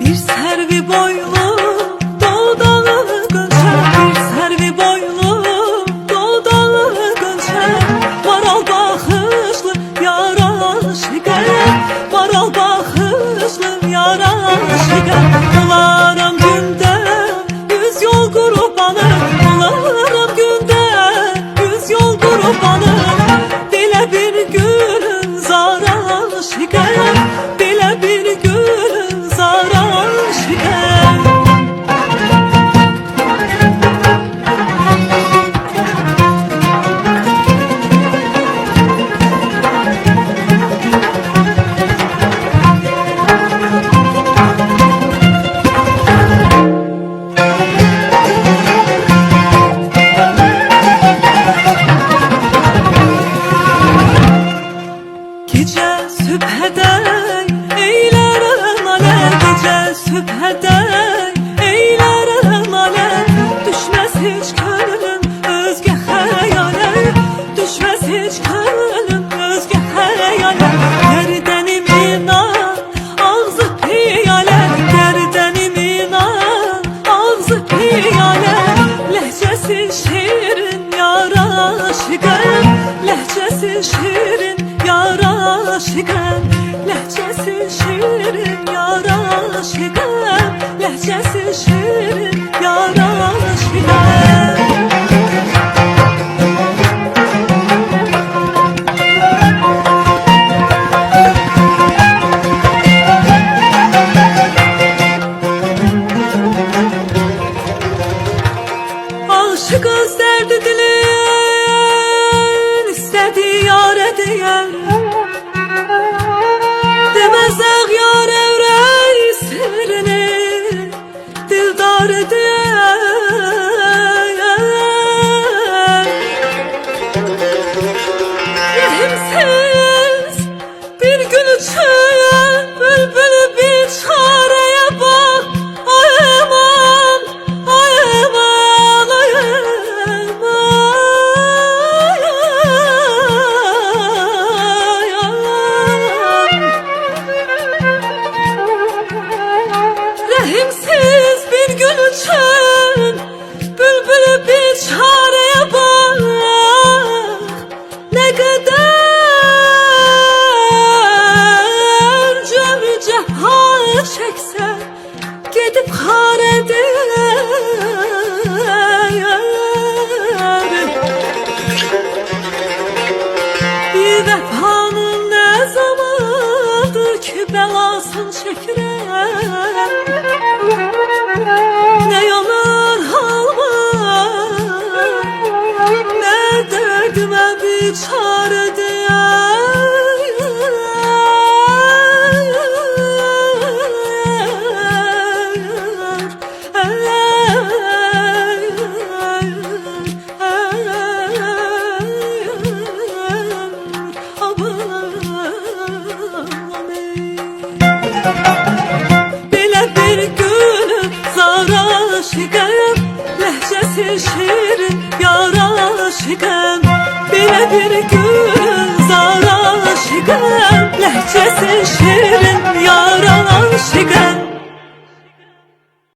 Bir servi boylu dağdalı gönçer, bir servi boylu dağdalı gönçer. Maral bakışlı yara şiker, maral bakışlı yara şiker. Bularam günde yüz yol qurbanı, bularam günde yüz yol qurbanı. Belə bir gün zara şiker, belə bir gün zara şiker. Gece sübhedey eylerim alem, gece sübhedey eylerim alem. Düşmez hiç gönlüm özge hayale, düşmez hiç gönlüm özge hayale. Gerdenim inan ağzı piyale, gerdenim inan ağzı piyale. Lehçesi şirin yara şiker, lehçesi şirin yara şiker, lehçesi şirin yara şiker, lehçesi şirin yara şiker. Aşık özlerdi dilin, istedi yar ediyen. Demezek yar evrey sirrini, dildar ediyen. Rahimsiz bir gün için bülbülü bir çareye bak. Ay aman, ay aman, ay aman, ay aman. Rahimsiz bir gün için bülbülü bir çareye bak. Ne kadar cömü ceha çekse gidip har eder. Bir vefanın ne zamandır ki belasını çekirem. Ne yanar halma, ne derdime bir çare diyen. Belə bir günü zara şiker, lehçesi şirin yara şiker. Belə bir günü zara şiker, lehçesi şirin yara şiker.